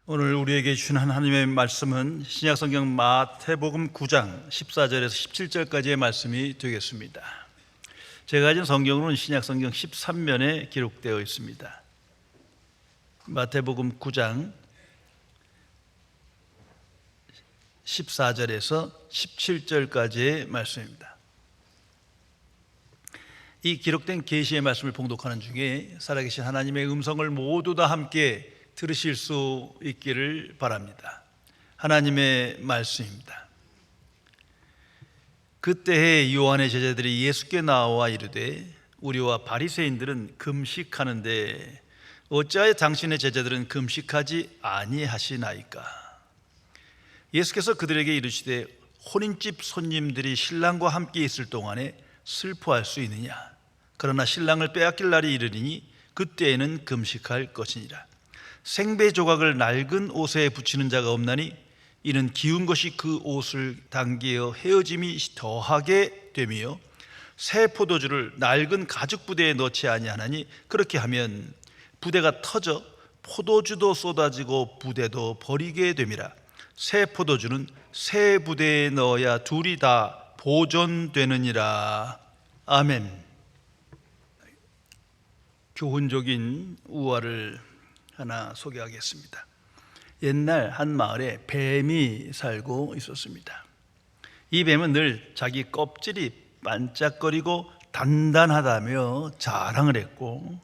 오늘 우리에게 주신 하나님의 말씀은 신약성경 마태복음 9장 14절에서 17절까지의 말씀이 되겠습니다. 제가 가진 성경으로는 신약성경 13면에 기록되어 있습니다. 마태복음 9장 14절에서 17절까지의 말씀입니다. 이 기록된 계시의 말씀을 봉독하는 중에 살아계신 하나님의 음성을 모두 다 함께 들으실 수 있기를 바랍니다. 하나님의 말씀입니다. 그때에 요한의 제자들이 예수께 나와 이르되 우리와 바리새인들은 금식하는데 어찌하여 당신의 제자들은 금식하지 아니하시나이까? 예수께서 그들에게 이르시되 혼인집 손님들이 신랑과 함께 있을 동안에 슬퍼할 수 있느냐? 그러나 신랑을 빼앗길 날이 이르리니 그때에는 금식할 것이니라. 생배 조각을 낡은 옷에 붙이는 자가 없나니 이는 기운 것이 그 옷을 당기어 헤어짐이 더하게 되며 새 포도주를 낡은 가죽 부대에 넣지 아니하나니 그렇게 하면 부대가 터져 포도주도 쏟아지고 부대도 버리게 됨이라. 새 포도주는 새 부대에 넣어야 둘이 다 보존되느니라. 아멘. 교훈적인 우화를 하나 소개하겠습니다. 옛날 한 마을에 뱀이 살고 있었습니다. 이 뱀은 늘 자기 껍질이 반짝거리고 단단하다며 자랑을 했고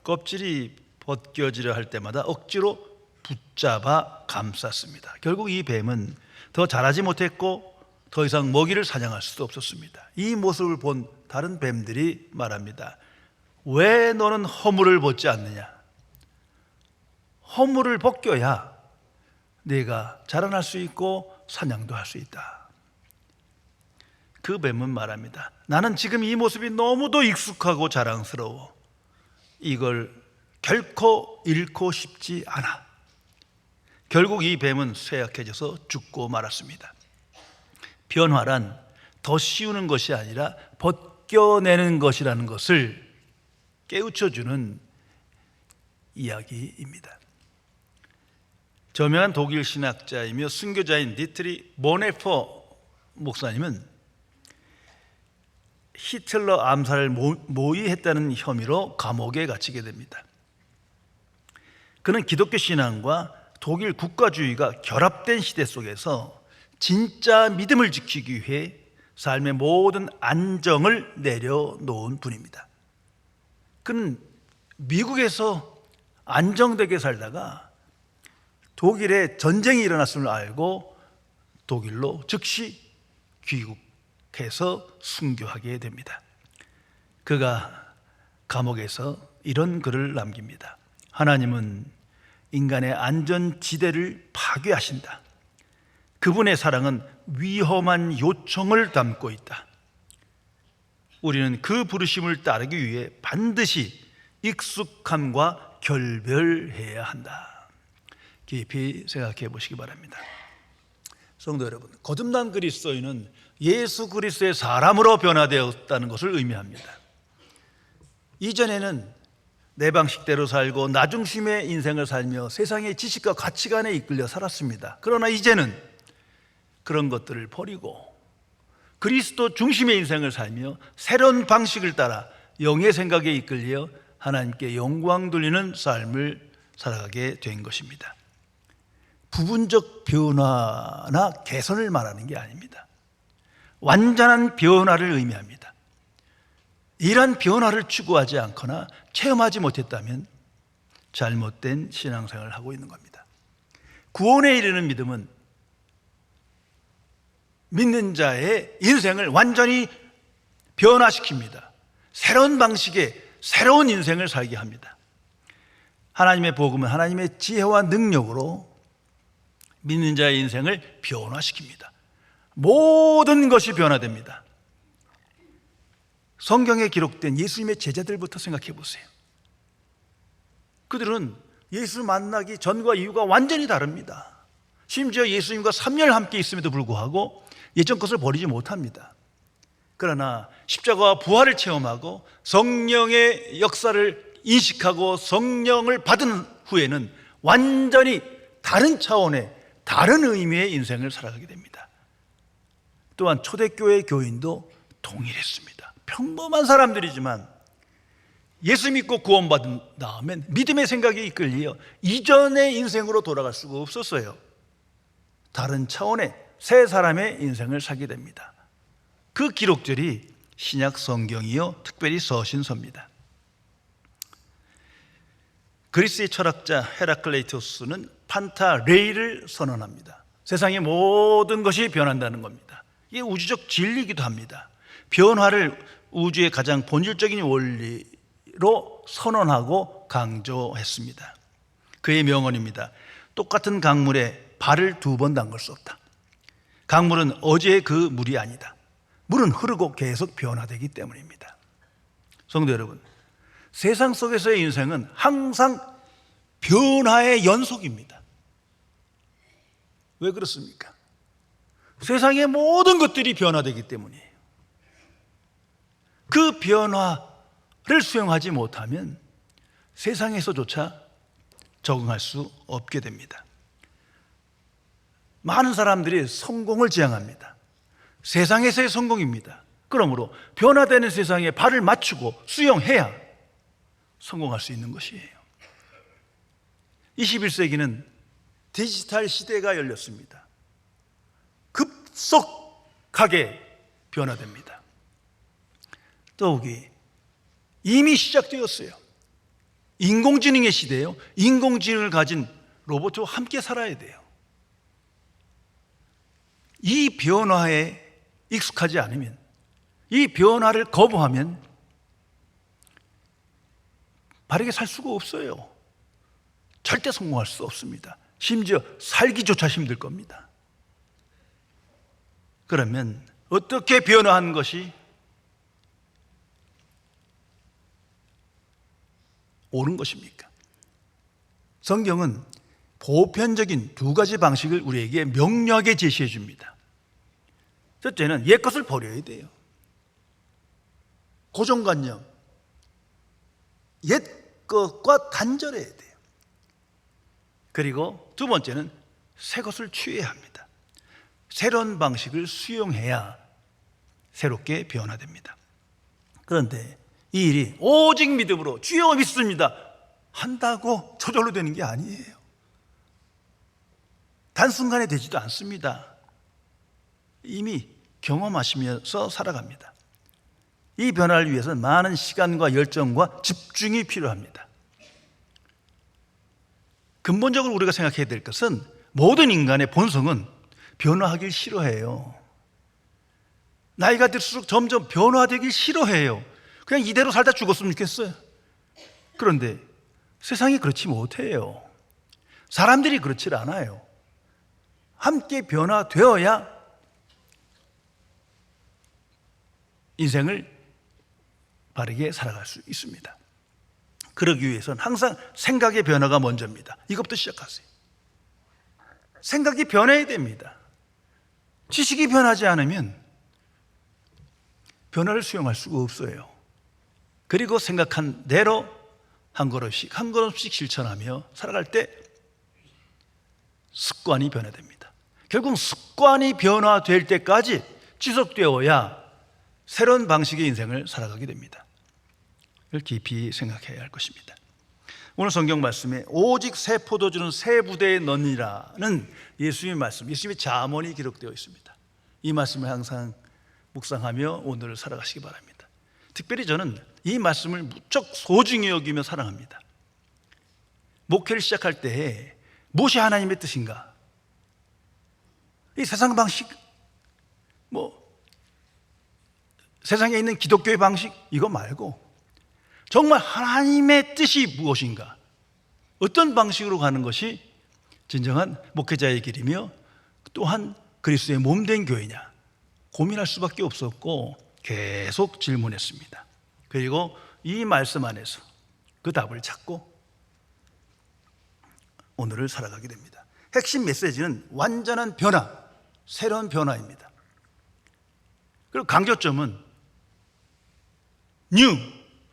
껍질이 벗겨지려 할 때마다 억지로 붙잡아 감쌌습니다. 결국 이 뱀은 더 자라지 못했고 더 이상 먹이를 사냥할 수도 없었습니다. 이 모습을 본 다른 뱀들이 말합니다. 왜 너는 허물을 벗지 않느냐? 허물을 벗겨야 내가 자라날 수 있고 사냥도 할 수 있다. 그 뱀은 말합니다. 나는 지금 이 모습이 너무도 익숙하고 자랑스러워. 이걸 결코 잃고 싶지 않아. 결국 이 뱀은 쇠약해져서 죽고 말았습니다. 변화란 더 씌우는 것이 아니라 벗겨내는 것이라는 것을 깨우쳐주는 이야기입니다. 저명한 독일 신학자이며 순교자인 디트리 보네퍼 목사님은 히틀러 암살을 모의했다는 혐의로 감옥에 갇히게 됩니다. 그는 기독교 신앙과 독일 국가주의가 결합된 시대 속에서 진짜 믿음을 지키기 위해 삶의 모든 안정을 내려놓은 분입니다. 그는 미국에서 안정되게 살다가 독일에 전쟁이 일어났음을 알고 독일로 즉시 귀국해서 순교하게 됩니다. 그가 감옥에서 이런 글을 남깁니다. 하나님은 인간의 안전지대를 파괴하신다. 그분의 사랑은 위험한 요청을 담고 있다. 우리는 그 부르심을 따르기 위해 반드시 익숙함과 결별해야 한다. 깊이 생각해 보시기 바랍니다. 성도 여러분, 거듭난 그리스도인은 예수 그리스도의 사람으로 변화되었다는 것을 의미합니다. 이전에는 내 방식대로 살고 나 중심의 인생을 살며 세상의 지식과 가치관에 이끌려 살았습니다. 그러나 이제는 그런 것들을 버리고 그리스도 중심의 인생을 살며 새로운 방식을 따라 영의 생각에 이끌려 하나님께 영광 돌리는 삶을 살아가게 된 것입니다. 부분적 변화나 개선을 말하는 게 아닙니다. 완전한 변화를 의미합니다. 이러한 변화를 추구하지 않거나 체험하지 못했다면 잘못된 신앙생활을 하고 있는 겁니다. 구원에 이르는 믿음은 믿는 자의 인생을 완전히 변화시킵니다. 새로운 방식의 새로운 인생을 살게 합니다. 하나님의 복음은 하나님의 지혜와 능력으로 믿는 자의 인생을 변화시킵니다. 모든 것이 변화됩니다. 성경에 기록된 예수님의 제자들부터 생각해 보세요. 그들은 예수를 만나기 전과 이후가 완전히 다릅니다. 심지어 예수님과 3년 함께 있음에도 불구하고 예전 것을 버리지 못합니다. 그러나 십자가와 부활을 체험하고 성령의 역사를 인식하고 성령을 받은 후에는 완전히 다른 차원의 다른 의미의 인생을 살아가게 됩니다. 또한 초대교회 교인도 동일했습니다. 평범한 사람들이지만 예수 믿고 구원받은 다음엔 믿음의 생각이 이끌려 이전의 인생으로 돌아갈 수가 없었어요. 다른 차원의 새 사람의 인생을 살게 됩니다. 그 기록들이 신약 성경이요, 특별히 서신서입니다. 그리스의 철학자 헤라클레이토스는 판타레이를 선언합니다. 세상의 모든 것이 변한다는 겁니다. 이게 우주적 진리이기도 합니다. 변화를 우주의 가장 본질적인 원리로 선언하고 강조했습니다. 그의 명언입니다. 똑같은 강물에 발을 2번 담글 수 없다. 강물은 어제의 그 물이 아니다. 물은 흐르고 계속 변화되기 때문입니다. 성도 여러분, 세상 속에서의 인생은 항상 변화의 연속입니다. 왜 그렇습니까? 세상의 모든 것들이 변화되기 때문이에요. 그 변화를 수용하지 못하면 세상에서조차 적응할 수 없게 됩니다. 많은 사람들이 성공을 지향합니다. 세상에서의 성공입니다. 그러므로 변화되는 세상에 발을 맞추고 수용해야 성공할 수 있는 것이에요. 21세기는 디지털 시대가 열렸습니다. 급속하게 변화됩니다. 더욱이 이미 시작되었어요. 인공지능의 시대예요. 인공지능을 가진 로봇과 함께 살아야 돼요. 이 변화에 익숙하지 않으면, 이 변화를 거부하면 바르게 살 수가 없어요. 절대 성공할 수 없습니다. 심지어 살기조차 힘들 겁니다. 그러면 어떻게 변화한 것이 옳은 것입니까? 성경은 보편적인 2가지 방식을 우리에게 명료하게 제시해 줍니다. 첫째는 옛 것을 버려야 돼요. 고정관념, 옛 것과 단절해야 돼요. 그리고 2번째는 새 것을 취해야 합니다. 새로운 방식을 수용해야 새롭게 변화됩니다. 그런데 이 일이 오직 믿음으로 주여 믿습니다 한다고 저절로 되는 게 아니에요. 단순간에 되지도 않습니다. 이미 경험하시면서 살아갑니다. 이 변화를 위해서는 많은 시간과 열정과 집중이 필요합니다. 근본적으로 우리가 생각해야 될 것은 모든 인간의 본성은 변화하길 싫어해요. 나이가 들수록 점점 변화되길 싫어해요. 그냥 이대로 살다 죽었으면 좋겠어요. 그런데 세상이 그렇지 못해요. 사람들이 그렇지 않아요. 함께 변화되어야 인생을 바르게 살아갈 수 있습니다. 그러기 위해서는 항상 생각의 변화가 먼저입니다. 이것부터 시작하세요. 생각이 변해야 됩니다. 지식이 변하지 않으면 변화를 수용할 수가 없어요. 그리고 생각한 대로 한 걸음씩 한 걸음씩 실천하며 살아갈 때 습관이 변화됩니다. 결국 습관이 변화될 때까지 지속되어야 새로운 방식의 인생을 살아가게 됩니다. 이걸 깊이 생각해야 할 것입니다. 오늘 성경 말씀에 오직 새 포도주는 새 부대에 넣으니라는 예수님의 말씀, 예수님의 잠언이 기록되어 있습니다. 이 말씀을 항상 묵상하며 오늘을 살아가시기 바랍니다. 특별히 저는 이 말씀을 무척 소중히 여기며 사랑합니다. 목회를 시작할 때 무엇이 하나님의 뜻인가? 이 세상 방식, 세상에 있는 기독교의 방식, 이거 말고 정말 하나님의 뜻이 무엇인가? 어떤 방식으로 가는 것이 진정한 목회자의 길이며 또한 그리스도의 몸된 교회냐? 고민할 수밖에 없었고 계속 질문했습니다. 그리고 이 말씀 안에서 그 답을 찾고 오늘을 살아가게 됩니다. 핵심 메시지는 완전한 변화, 새로운 변화입니다. 그리고 강조점은 뉴,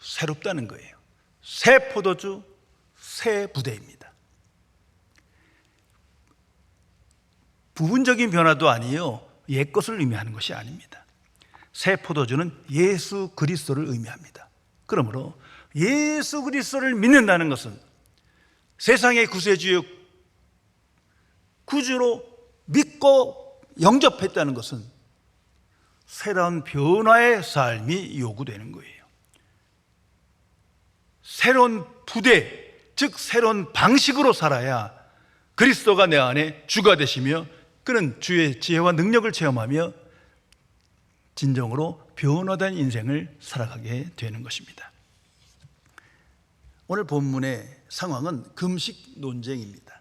새롭다는 거예요. 새 포도주, 새 부대입니다. 부분적인 변화도 아니에요. 옛것을 의미하는 것이 아닙니다. 새 포도주는 예수 그리스도를 의미합니다. 그러므로 예수 그리스도를 믿는다는 것은 세상의 구세주요 구주로 믿고 영접했다는 것은 새로운 변화의 삶이 요구되는 거예요. 새로운 부대, 즉 새로운 방식으로 살아야 그리스도가 내 안에 주가 되시며 그는 주의 지혜와 능력을 체험하며 진정으로 변화된 인생을 살아가게 되는 것입니다. 오늘 본문의 상황은 금식 논쟁입니다.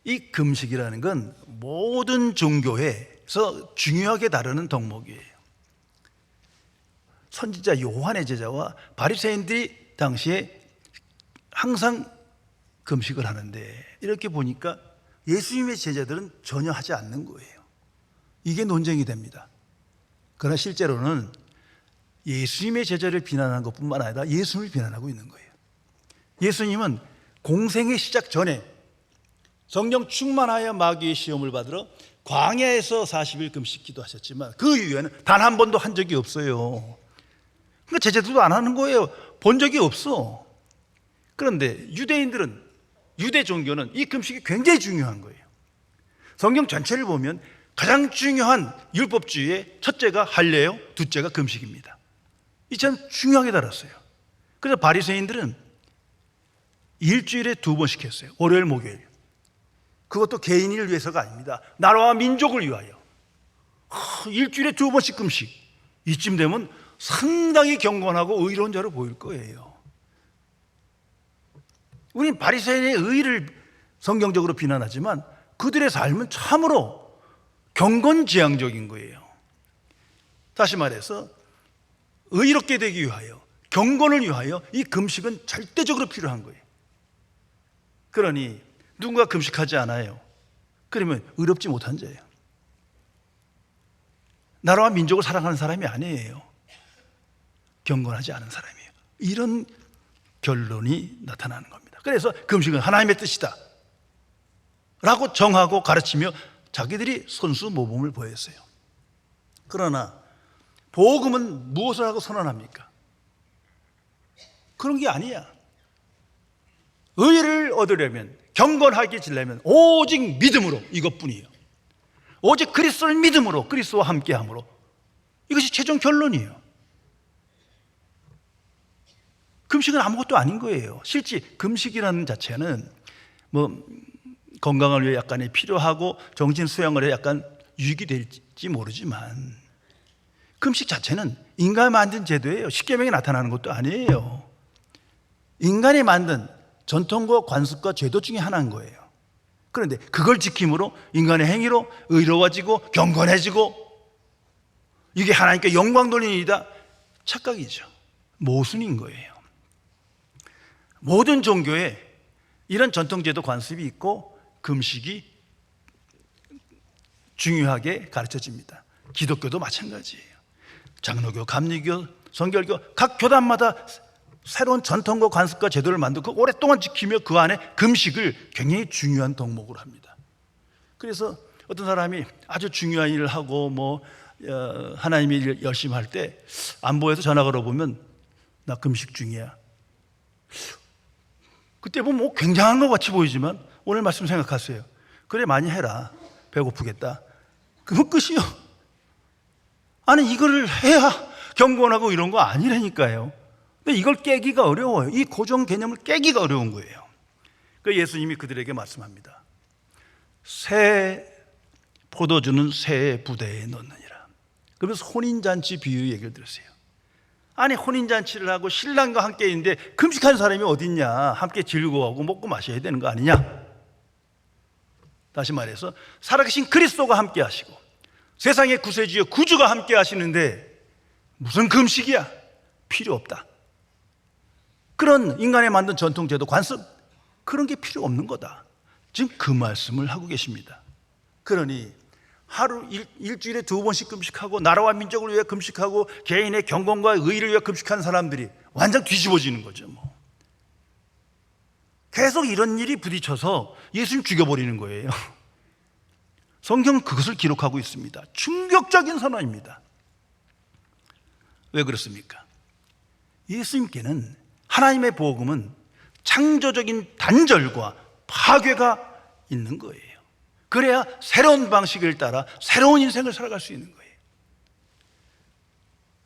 이 금식이라는 건 모든 종교에서 중요하게 다루는 덕목이에요. 선지자 요한의 제자와 바리새인들이 당시에 항상 금식을 하는데 이렇게 보니까 예수님의 제자들은 전혀 하지 않는 거예요. 이게 논쟁이 됩니다. 그러나 실제로는 예수님의 제자를 비난하는 것뿐만 아니라 예수님을 비난하고 있는 거예요. 예수님은 공생의 시작 전에 성령 충만하여 마귀의 시험을 받으러 광야에서 40일 금식 기도하셨지만 그 이후에는 단 한 번도 한 적이 없어요. 그러니까 제자들도 안 하는 거예요. 본 적이 없어. 그런데 유대인들은, 유대 종교는 이 금식이 굉장히 중요한 거예요. 성경 전체를 보면 가장 중요한 율법주의의 첫째가 할례요, 둘째가 금식입니다. 이 참 중요하게 다뤘어요. 그래서 바리새인들은 일주일에 2번씩 했어요. 월요일, 목요일. 그것도 개인을 위해서가 아닙니다. 나라와 민족을 위하여. 일주일에 2번씩 금식. 이쯤 되면 상당히 경건하고 의로운 자로 보일 거예요. 우린 바리새인의 의를 성경적으로 비난하지만 그들의 삶은 참으로 경건지향적인 거예요. 다시 말해서 의롭게 되기 위하여, 경건을 위하여 이 금식은 절대적으로 필요한 거예요. 그러니 누군가 금식하지 않아요. 그러면 의롭지 못한 자예요. 나라와 민족을 사랑하는 사람이 아니에요. 경건하지 않은 사람이에요. 이런 결론이 나타나는 겁니다. 그래서 금식은 하나님의 뜻이다 라고 정하고 가르치며 자기들이 선수 모범을 보였어요. 그러나 복음은 무엇을 하고 선언합니까? 그런 게 아니야. 의를 얻으려면, 경건하게 지려면 오직 믿음으로, 이것뿐이에요. 오직 그리스도를 믿음으로, 그리스도와 함께함으로. 이것이 최종 결론이에요. 금식은 아무것도 아닌 거예요. 실제 금식이라는 자체는 뭐 건강을 위해 약간의 필요하고 정신 수양을 해 약간 유익이 될지 모르지만 금식 자체는 인간이 만든 제도예요. 십계명에 나타나는 것도 아니에요. 인간이 만든 전통과 관습과 제도 중에 하나인 거예요. 그런데 그걸 지킴으로 인간의 행위로 의로워지고 경건해지고 이게 하나님께 영광 돌리는 일이다. 착각이죠. 모순인 거예요. 모든 종교에 이런 전통제도 관습이 있고 금식이 중요하게 가르쳐집니다. 기독교도 마찬가지예요. 장로교, 감리교, 성결교 각 교단마다 새로운 전통과 관습과 제도를 만들고 오랫동안 지키며 그 안에 금식을 굉장히 중요한 덕목으로 합니다. 그래서 어떤 사람이 아주 중요한 일을 하고 하나님의 일을 열심히 할 때 안 보여서 전화 걸어보면 나 금식 중이야. 그때 보면 굉장한 것 같이 보이지만 오늘 말씀 생각하세요. 그래 많이 해라. 배고프겠다. 그건 끝이요. 아니 이거를 해야 경건하고 이런 거 아니라니까요. 근데 이걸 깨기가 어려워요. 이 고정 개념을 깨기가 어려운 거예요. 그 예수님이 그들에게 말씀합니다. 새 포도주는 새 부대에 넣느니라. 그러면서 혼인잔치 비유 얘기를 들으세요. 아니 혼인잔치를 하고 신랑과 함께 있는데 금식하는 사람이 어딨냐. 함께 즐거워하고 먹고 마셔야 되는 거 아니냐. 다시 말해서 살아계신 그리스도가 함께 하시고 세상의 구세주여 구주가 함께 하시는데 무슨 금식이야. 필요 없다. 그런 인간에 만든 전통제도 관습 그런 게 필요 없는 거다. 지금 그 말씀을 하고 계십니다. 그러니 하루 일주일에 2번씩 금식하고 나라와 민족을 위해 금식하고 개인의 경건과 의를 위해 금식하는 사람들이 완전 뒤집어지는 거죠. 계속 이런 일이 부딪혀서 예수님 죽여버리는 거예요. 성경은 그것을 기록하고 있습니다. 충격적인 선언입니다. 왜 그렇습니까? 예수님께는 하나님의 복음은 창조적인 단절과 파괴가 있는 거예요. 그래야 새로운 방식을 따라 새로운 인생을 살아갈 수 있는 거예요.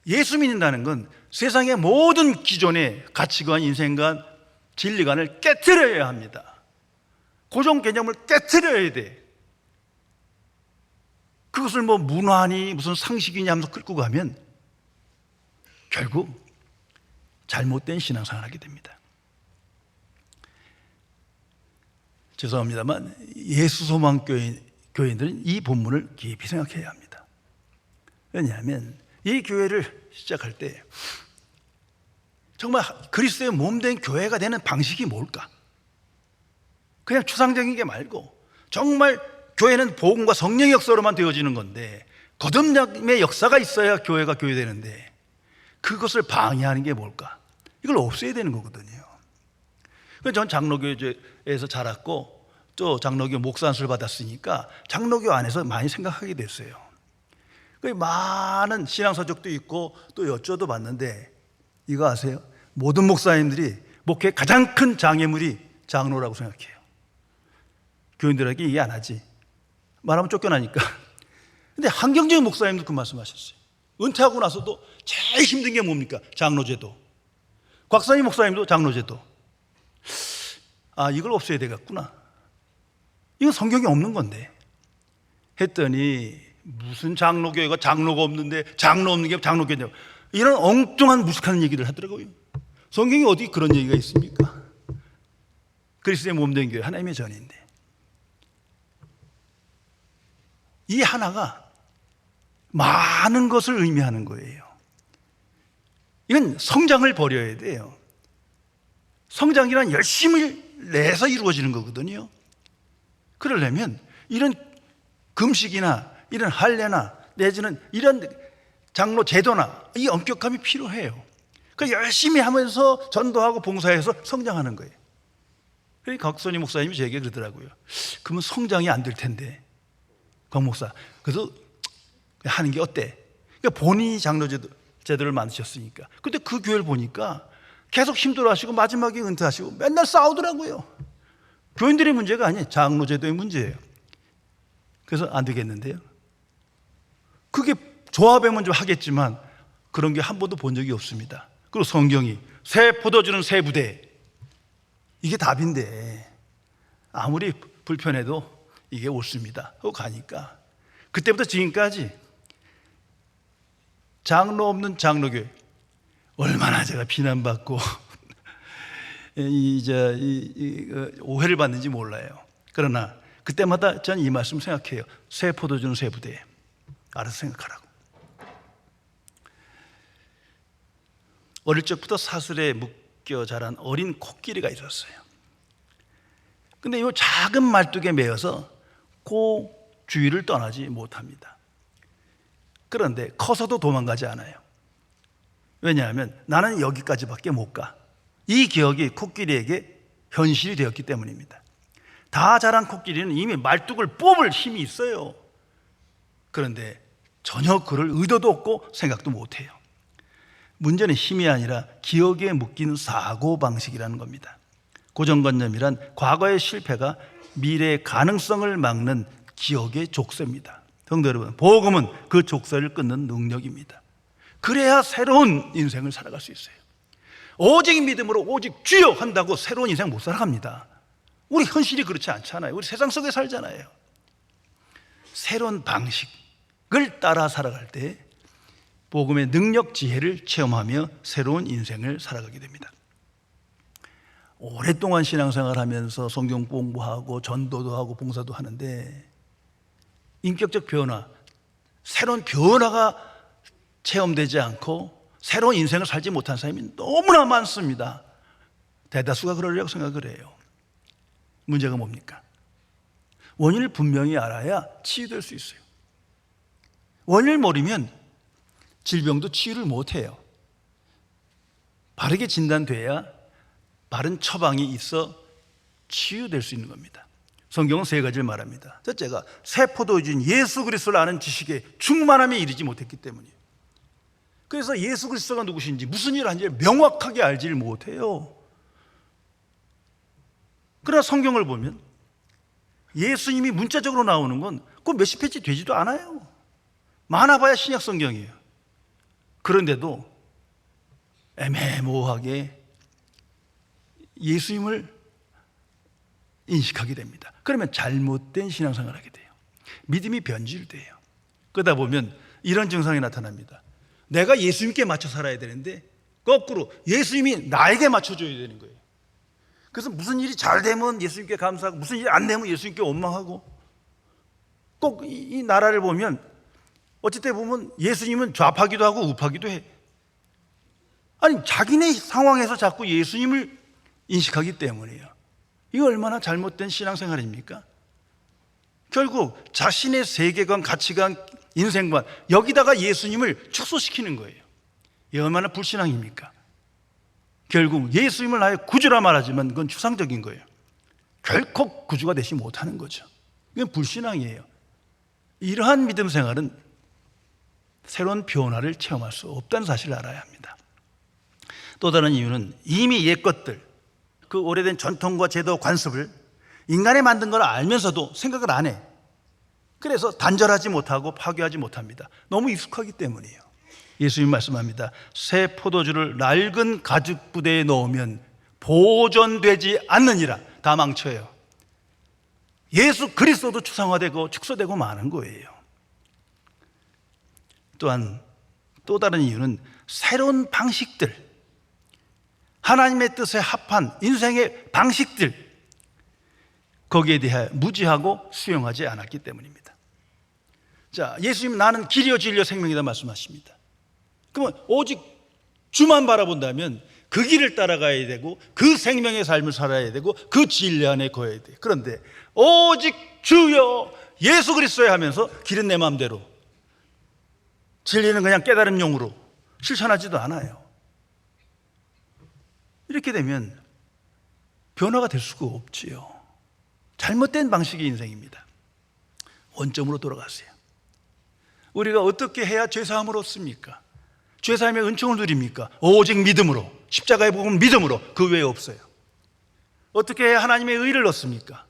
예수 믿는다는 건 세상의 모든 기존의 가치관, 인생관, 진리관을 깨트려야 합니다. 고정 개념을 깨트려야 돼. 그것을 뭐 문화니 무슨 상식이냐 하면서 끌고 가면 결국 잘못된 신앙생활을 하게 됩니다. 죄송합니다만 예수소망 교인들은 이 본문을 깊이 생각해야 합니다. 왜냐하면 이 교회를 시작할 때 정말 그리스도의 몸된 교회가 되는 방식이 뭘까? 그냥 추상적인 게 말고 정말 교회는 복음과 성령의 역사로만 되어지는 건데 거듭남의 역사가 있어야 교회가 교회되는데 그것을 방해하는 게 뭘까? 이걸 없애야 되는 거거든요. 전 장로교에서 자랐고 또 장로교 목사 안수를 받았으니까 장로교 안에서 많이 생각하게 됐어요. 많은 신앙서적도 있고 또 여쭤도 봤는데 이거 아세요? 모든 목사님들이 목회의 가장 큰 장애물이 장로라고 생각해요. 교인들에게 이해 안 하지. 말하면 쫓겨나니까. 근데 한경재 목사님도 그 말씀하셨어요. 은퇴하고 나서도 제일 힘든 게 뭡니까? 장로제도. 곽선희 목사님도 장로제도. 아, 이걸 없애야 되겠구나. 이건 성경에 없는 건데. 했더니 무슨 장로교회가 장로가 없는데 장로 없는 게 장로교회냐고 이런 엉뚱한 무식한 얘기를 하더라고요. 성경에 어디 그런 얘기가 있습니까? 그리스도의 몸된 교회 하나님의 전인데 이 하나가 많은 것을 의미하는 거예요. 이건 성장을 버려야 돼요. 성장이란 열심을 내서 이루어지는 거거든요. 그러려면 이런 금식이나 이런 할례나 내지는 이런 장로 제도나 이 엄격함이 필요해요. 그 열심히 하면서 전도하고 봉사해서 성장하는 거예요. 그러니까 곽선희 목사님이 제게 그러더라고요. 그러면 성장이 안 될 텐데 곽 목사 그래서 하는 게 어때? 그러니까 본인이 장로 제도를 만드셨으니까. 근데 그 교회를 보니까 계속 힘들어하시고 마지막에 은퇴하시고 맨날 싸우더라고요. 교인들의 문제가 아니에요. 장로 제도의 문제예요. 그래서 안 되겠는데요. 그게 조합에만 좀 하겠지만 그런 게 한 번도 본 적이 없습니다. 그리고 성경이 새 포도주는 새 부대 이게 답인데 아무리 불편해도 이게 옳습니다 하고 가니까 그때부터 지금까지 장로 없는 장로교회 얼마나 제가 비난받고 오해를 받는지 몰라요. 그러나 그때마다 저는 이 말씀 생각해요. 새 포도주는 새 부대 알아서 생각하라고. 어릴 적부터 사슬에 묶여 자란 어린 코끼리가 있었어요. 근데 이 작은 말뚝에 매여서 그 주위를 떠나지 못합니다. 그런데 커서도 도망가지 않아요. 왜냐하면 나는 여기까지밖에 못 가. 이 기억이 코끼리에게 현실이 되었기 때문입니다. 다 자란 코끼리는 이미 말뚝을 뽑을 힘이 있어요. 그런데 전혀 그럴 의도도 없고 생각도 못해요. 문제는 힘이 아니라 기억에 묶인 사고방식이라는 겁니다. 고정관념이란 과거의 실패가 미래의 가능성을 막는 기억의 족쇄입니다. 성도 여러분, 복음은 그 족쇄를 끊는 능력입니다. 그래야 새로운 인생을 살아갈 수 있어요. 오직 믿음으로 오직 주여 한다고 새로운 인생 못 살아갑니다. 우리 현실이 그렇지 않잖아요. 우리 세상 속에 살잖아요. 새로운 방식을 따라 살아갈 때 복음의 능력, 지혜를 체험하며 새로운 인생을 살아가게 됩니다. 오랫동안 신앙생활 하면서 성경 공부하고 전도도 하고 봉사도 하는데 인격적 변화, 새로운 변화가 체험되지 않고 새로운 인생을 살지 못한 사람이 너무나 많습니다. 대다수가 그러려고 생각을 해요. 문제가 뭡니까? 원인을 분명히 알아야 치유될 수 있어요. 원인을 모르면 질병도 치유를 못해요. 바르게 진단돼야 바른 처방이 있어 치유될 수 있는 겁니다. 성경은 세 가지를 말합니다. 첫째가 새 포도주인 예수 그리스도를 아는 지식에 충만함에 이르지 못했기 때문이에요. 그래서 예수 그리스도가 누구신지 무슨 일을 하는지 명확하게 알지를 못해요. 그러나 성경을 보면 예수님이 문자적으로 나오는 건 그 몇십 페이지 되지도 않아요. 많아봐야 신약 성경이에요. 그런데도 애매모호하게 예수님을 인식하게 됩니다. 그러면 잘못된 신앙생활을 하게 돼요. 믿음이 변질돼요. 그러다 보면 이런 증상이 나타납니다. 내가 예수님께 맞춰 살아야 되는데 거꾸로 예수님이 나에게 맞춰줘야 되는 거예요. 그래서 무슨 일이 잘 되면 예수님께 감사하고 무슨 일이 안 되면 예수님께 원망하고, 꼭 이 나라를 보면 어찌 때 보면 예수님은 좌파기도 하고 우파기도 해. 아니 자기네 상황에서 자꾸 예수님을 인식하기 때문이에요. 이거 얼마나 잘못된 신앙생활입니까? 결국 자신의 세계관, 가치관, 인생관 여기다가 예수님을 축소시키는 거예요. 이게 얼마나 불신앙입니까? 결국 예수님을 나의 구주라 말하지만 그건 추상적인 거예요. 결코 구주가 되지 못하는 거죠. 이건 불신앙이에요. 이러한 믿음 생활은 새로운 변화를 체험할 수 없다는 사실을 알아야 합니다. 또 다른 이유는 이미 옛 것들, 그 오래된 전통과 제도, 관습을 인간이 만든 걸 알면서도 생각을 안 해. 그래서 단절하지 못하고 파괴하지 못합니다. 너무 익숙하기 때문이에요. 예수님 말씀합니다. 새 포도주를 낡은 가죽 부대에 넣으면 보존되지 않느니라. 다 망쳐요. 예수 그리스도도 추상화되고 축소되고 마는 거예요. 또한 또 다른 이유는 새로운 방식들, 하나님의 뜻에 합한 인생의 방식들, 거기에 대해 무지하고 수용하지 않았기 때문입니다. 자, 예수님 나는 길이요 진리요 생명이다 말씀하십니다. 그러면 오직 주만 바라본다면 그 길을 따라가야 되고 그 생명의 삶을 살아야 되고 그 진리 안에 거해야 돼요. 그런데 오직 주여 예수 그리스도에 하면서 길은 내 마음대로, 진리는 그냥 깨달은 용으로 실천하지도 않아요. 이렇게 되면 변화가 될 수가 없지요. 잘못된 방식의 인생입니다. 원점으로 돌아가세요. 우리가 어떻게 해야 죄사함을 얻습니까? 죄사함의 은총을 누립니까? 오직 믿음으로, 십자가의 복음은 믿음으로, 그 외에 없어요. 어떻게 해야 하나님의 의를 얻습니까?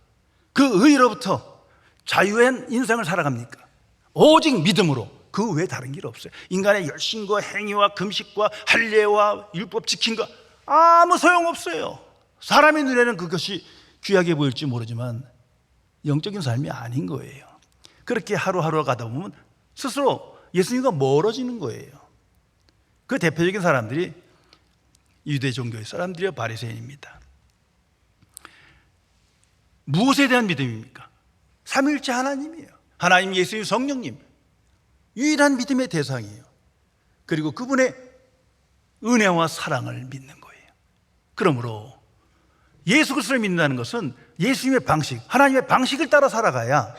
그 의로부터 자유한 인생을 살아갑니까? 오직 믿음으로, 그 외에 다른 길 없어요. 인간의 열심과 행위와 금식과 할례와 율법 지킴과 아무 소용없어요. 사람의 눈에는 그것이 귀하게 보일지 모르지만 영적인 삶이 아닌 거예요. 그렇게 하루하루 가다 보면 스스로 예수님과 멀어지는 거예요. 그 대표적인 사람들이 유대 종교의 사람들이요, 바리새인입니다. 무엇에 대한 믿음입니까? 삼위일체 하나님이에요. 하나님, 예수님, 성령님, 유일한 믿음의 대상이에요. 그리고 그분의 은혜와 사랑을 믿는 거예요. 그러므로 예수 그리스도를 믿는다는 것은 예수님의 방식, 하나님의 방식을 따라 살아가야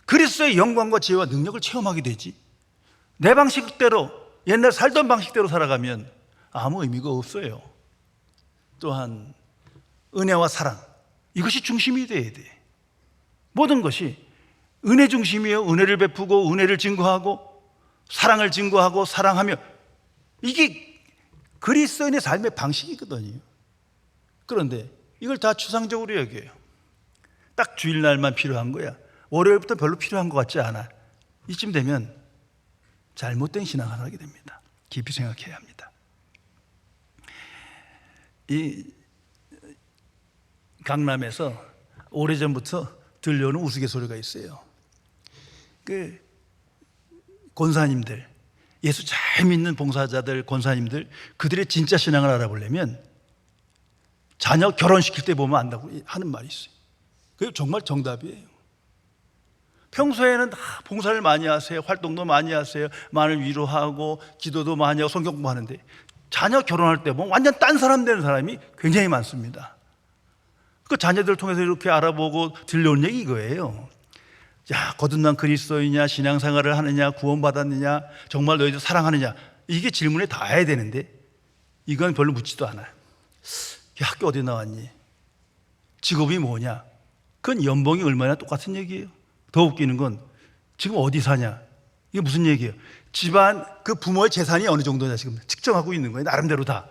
그리스도의 영광과 지혜와 능력을 체험하게 되지, 내 방식대로, 옛날 살던 방식대로 살아가면 아무 의미가 없어요. 또한 은혜와 사랑, 이것이 중심이 돼야 돼. 모든 것이 은혜 중심이에요. 은혜를 베푸고 은혜를 증거하고 사랑을 증거하고 사랑하며, 이게 그리스도인의 삶의 방식이거든요. 그런데 이걸 다 추상적으로 여겨요. 딱 주일날만 필요한 거야. 월요일부터 별로 필요한 것 같지 않아. 이쯤 되면 잘못된 신앙을 하게 됩니다. 깊이 생각해야 합니다. 이 강남에서 오래전부터 들려오는 우스갯소리가 있어요. 그 권사님들, 예수 잘 믿는 봉사자들, 권사님들, 그들의 진짜 신앙을 알아보려면 자녀 결혼시킬 때 보면 안다고 하는 말이 있어요. 그게 정말 정답이에요. 평소에는 다 봉사를 많이 하세요. 활동도 많이 하세요. 많이 위로하고 기도도 많이 하고 성경 공부하는데 자녀 결혼할 때 보면 완전 딴 사람 되는 사람이 굉장히 많습니다. 그 자녀들을 통해서 이렇게 알아보고 들려온 얘기 이거예요. 야, 거듭난 그리스도이냐, 신앙생활을 하느냐, 구원받았느냐, 정말 너희들 사랑하느냐, 이게 질문에 닿아야 되는데 이건 별로 묻지도 않아요. 야, 학교 어디 나왔니? 직업이 뭐냐? 그건 연봉이 얼마나 똑같은 얘기예요. 더 웃기는 건 지금 어디 사냐, 이게 무슨 얘기예요? 집안 그 부모의 재산이 어느 정도냐 지금 측정하고 있는 거예요. 나름대로 다.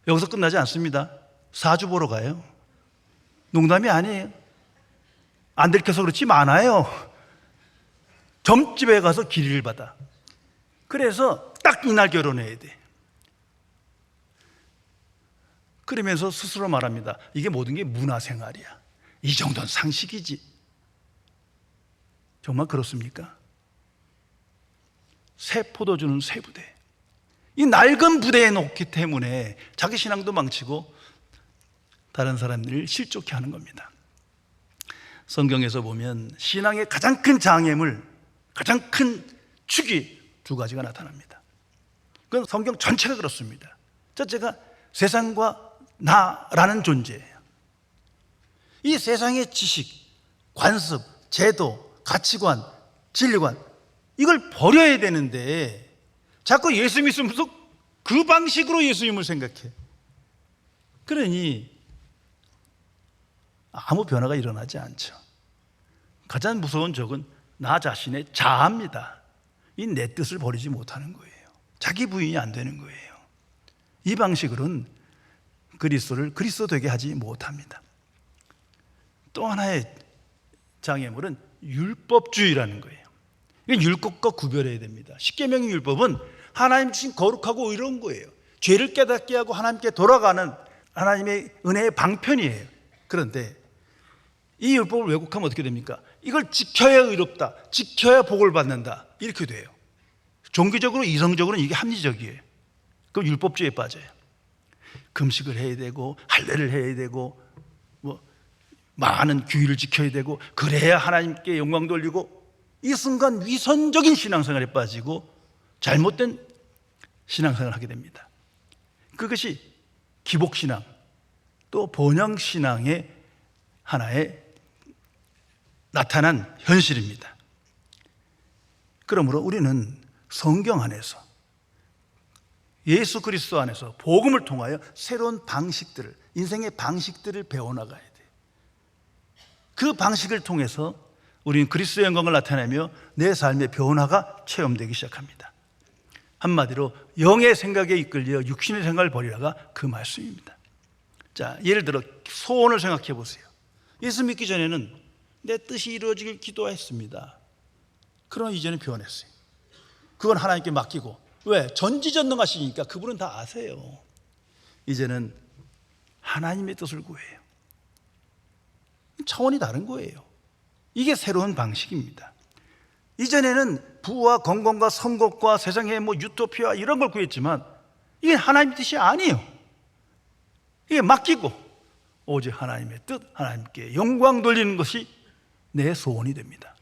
여기서 끝나지 않습니다. 사주 보러 가요. 농담이 아니에요. 안 들켜서 그렇지 많아요. 점집에 가서 기리를 받아. 그래서 딱 이날 결혼해야 돼. 그러면서 스스로 말합니다. 이게 모든 게 문화생활이야. 이 정도는 상식이지. 정말 그렇습니까? 새 포도주는 새 부대. 이 낡은 부대에 놓기 때문에 자기 신앙도 망치고 다른 사람들을 실족해 하는 겁니다. 성경에서 보면 신앙의 가장 큰 장애물, 가장 큰 축이 두 가지가 나타납니다. 그건 성경 전체가 그렇습니다. 첫째가 세상과 나라는 존재예요. 이 세상의 지식, 관습, 제도, 가치관, 진리관, 이걸 버려야 되는데 자꾸 예수 믿으면서 그 방식으로 예수님을 생각해. 그러니 아무 변화가 일어나지 않죠. 가장 무서운 적은 나 자신의 자아입니다. 이 내 뜻을 버리지 못하는 거예요. 자기 부인이 안 되는 거예요. 이 방식으로는 그리스도를 그리스도 되게 하지 못합니다. 또 하나의 장애물은 율법주의라는 거예요. 이건 율법과 구별해야 됩니다. 십계명의 율법은 하나님 주신 거룩하고 의로운 거예요. 죄를 깨닫게 하고 하나님께 돌아가는 하나님의 은혜의 방편이에요. 그런데 이 율법을 왜곡하면 어떻게 됩니까? 이걸 지켜야 의롭다, 지켜야 복을 받는다, 이렇게 돼요. 종교적으로 이성적으로는 이게 합리적이에요. 그럼 율법주의에 빠져요. 금식을 해야 되고 할례를 해야 되고 많은 규율을 지켜야 되고 그래야 하나님께 영광 돌리고, 이 순간 위선적인 신앙생활에 빠지고 잘못된 신앙생활을 하게 됩니다. 그것이 기복신앙 또 번영신앙의 하나의 나타난 현실입니다. 그러므로 우리는 성경 안에서 예수 그리스도 안에서 복음을 통하여 새로운 방식들을, 인생의 방식들을 배워나가야 돼요. 그 방식을 통해서 우리는 그리스도의 영광을 나타내며 내 삶의 변화가 체험되기 시작합니다. 한마디로 영의 생각에 이끌려 육신의 생각을 버리라가 그 말씀입니다. 자, 예를 들어 소원을 생각해 보세요. 예수 믿기 전에는 내 뜻이 이루어지길 기도했습니다. 그러나 이제는 변했어요. 그건 하나님께 맡기고, 왜? 전지전능하시니까 그분은 다 아세요. 이제는 하나님의 뜻을 구해요. 차원이 다른 거예요. 이게 새로운 방식입니다. 이전에는 부와 건강과 선곡과 세상의 유토피아 이런 걸 구했지만 이게 하나님의 뜻이 아니에요. 이게 맡기고 오직 하나님의 뜻, 하나님께 영광 돌리는 것이 내 소원이 됩니다.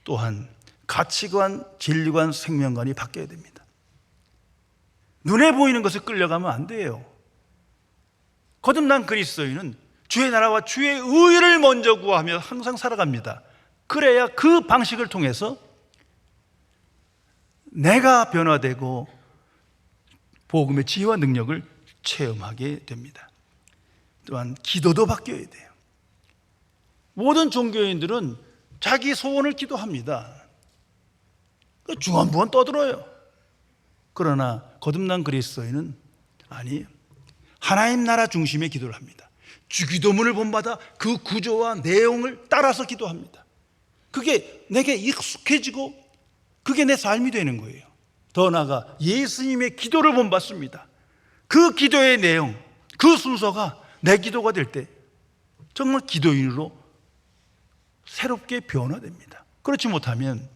또한 가치관, 진리관, 생명관이 바뀌어야 됩니다. 눈에 보이는 것에 끌려가면 안 돼요. 거듭난 그리스도인은 주의 나라와 주의 의를 먼저 구하며 항상 살아갑니다. 그래야 그 방식을 통해서 내가 변화되고 복음의 지혜와 능력을 체험하게 됩니다. 또한 기도도 바뀌어야 돼요. 모든 종교인들은 자기 소원을 기도합니다. 중한부한 떠들어요. 그러나 거듭난 그리스도인은 아니에요. 하나님 나라 중심의 기도를 합니다. 주기도문을 본받아 그 구조와 내용을 따라서 기도합니다. 그게 내게 익숙해지고 그게 내 삶이 되는 거예요. 더 나아가 예수님의 기도를 본받습니다. 그 기도의 내용, 그 순서가 내 기도가 될 때 정말 기도인으로 새롭게 변화됩니다. 그렇지 못하면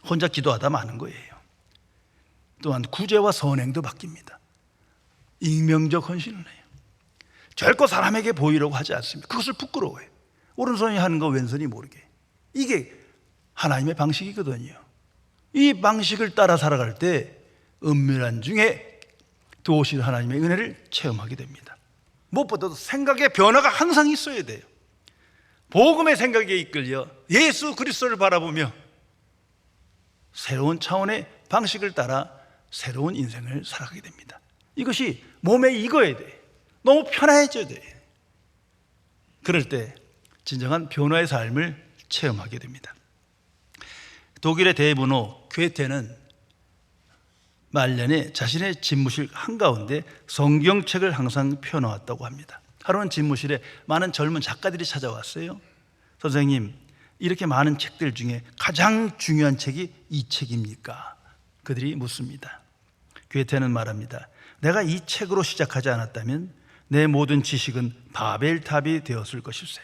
혼자 기도하다 마는 거예요. 또한 구제와 선행도 바뀝니다. 익명적 헌신을 해요. 결코 사람에게 보이려고 하지 않습니다. 그것을 부끄러워해요. 오른손이 하는 거 왼손이 모르게. 이게 하나님의 방식이거든요. 이 방식을 따라 살아갈 때 은밀한 중에 도우실 하나님의 은혜를 체험하게 됩니다. 무엇보다도 생각의 변화가 항상 있어야 돼요. 복음의 생각에 이끌려 예수 그리스도를 바라보며 새로운 차원의 방식을 따라 새로운 인생을 살아가게 됩니다. 이것이 몸에 익어야 돼. 너무 편해져야 돼. 그럴 때 진정한 변화의 삶을 체험하게 됩니다. 독일의 대문호 괴테는 말년에 자신의 집무실 한가운데 성경책을 항상 펴놓았다고 합니다. 하루는 집무실에 많은 젊은 작가들이 찾아왔어요. 선생님, 이렇게 많은 책들 중에 가장 중요한 책이 이 책입니까? 그들이 묻습니다. 괴테는 말합니다. 내가 이 책으로 시작하지 않았다면 내 모든 지식은 바벨탑이 되었을 것일세.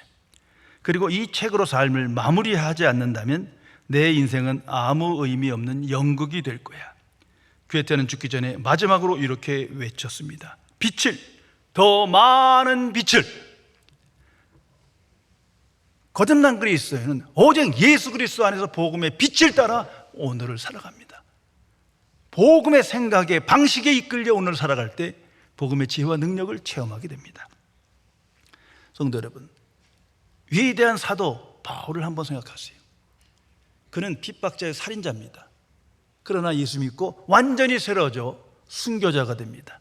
그리고 이 책으로 삶을 마무리하지 않는다면 내 인생은 아무 의미 없는 연극이 될 거야. 괴테는 죽기 전에 마지막으로 이렇게 외쳤습니다. 빛을, 더 많은 빛을. 거듭난 그리스도인은 오직 예수 그리스도 안에서 복음의 빛을 따라 오늘을 살아갑니다. 복음의 생각에 방식에 이끌려 오늘 살아갈 때 복음의 지혜와 능력을 체험하게 됩니다. 성도 여러분, 위대한 사도 바울을 한번 생각하세요. 그는 핍박자의 살인자입니다. 그러나 예수 믿고 완전히 새로워져 순교자가 됩니다.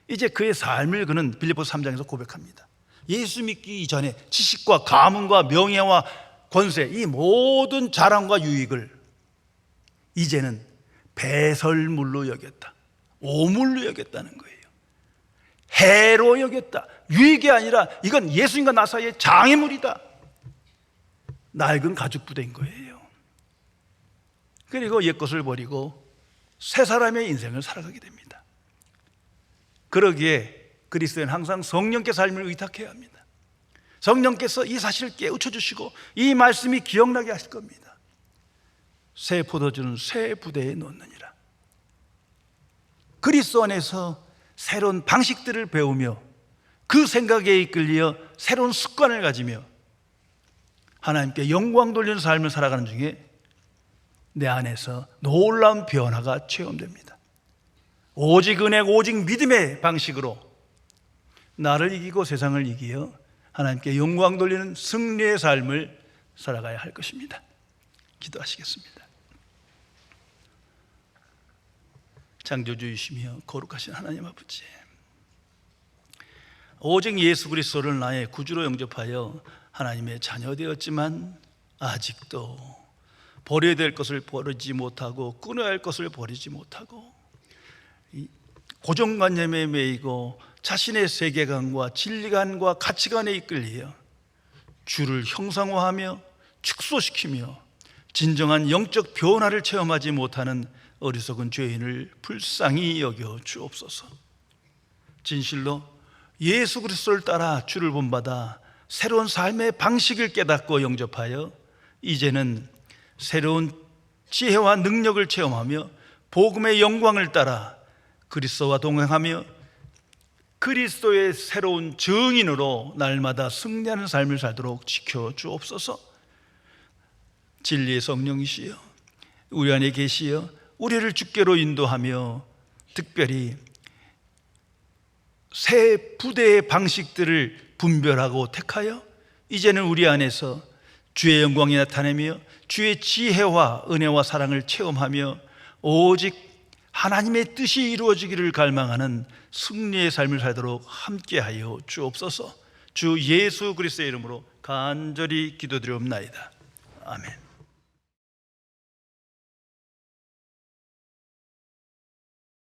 이제 그의 삶을 그는 빌립보서 3장에서 고백합니다. 예수 믿기 이전에 지식과 가문과 명예와 권세, 이 모든 자랑과 유익을 이제는 배설물로 여겼다, 오물로 여겼다는 거예요. 해로 여겼다. 유익이 아니라 이건 예수님과 나 사이의 장애물이다. 낡은 가죽 부대인 거예요. 그리고 옛것을 버리고 새 사람의 인생을 살아가게 됩니다. 그러기에 그리스도인은 항상 성령께 삶을 의탁해야 합니다. 성령께서 이 사실을 깨우쳐 주시고 이 말씀이 기억나게 하실 겁니다. 새 포도주는 새 부대에 넣느니라. 그리스도 안에서 새로운 방식들을 배우며 그 생각에 이끌려 새로운 습관을 가지며 하나님께 영광 돌리는 삶을 살아가는 중에 내 안에서 놀라운 변화가 체험됩니다. 오직 은혜, 오직 믿음의 방식으로 나를 이기고 세상을 이기어 하나님께 영광 돌리는 승리의 삶을 살아가야 할 것입니다. 기도하시겠습니다. 창조주이시며 거룩하신 하나님 아버지, 오직 예수 그리스도를 나의 구주로 영접하여 하나님의 자녀 되었지만 아직도 버려야 될 것을 버리지 못하고 끊어야 할 것을 버리지 못하고 고정관념에 매이고 자신의 세계관과 진리관과 가치관에 이끌려 주를 형상화하며 축소시키며 진정한 영적 변화를 체험하지 못하는 어리석은 죄인을 불쌍히 여겨 주옵소서. 진실로 예수 그리스도를 따라 주를 본받아 새로운 삶의 방식을 깨닫고 영접하여 이제는 새로운 지혜와 능력을 체험하며 복음의 영광을 따라 그리스도와 동행하며 그리스도의 새로운 증인으로 날마다 승리하는 삶을 살도록 지켜주옵소서. 진리의 성령이시여 우리 안에 계시어 우리를 주께로 인도하며 특별히 새 부대의 방식들을 분별하고 택하여 이제는 우리 안에서 주의 영광이 나타내며 주의 지혜와 은혜와 사랑을 체험하며 오직 하나님의 뜻이 이루어지기를 갈망하는 승리의 삶을 살도록 함께하여 주옵소서. 주 예수 그리스도의 이름으로 간절히 기도드리옵나이다. 아멘.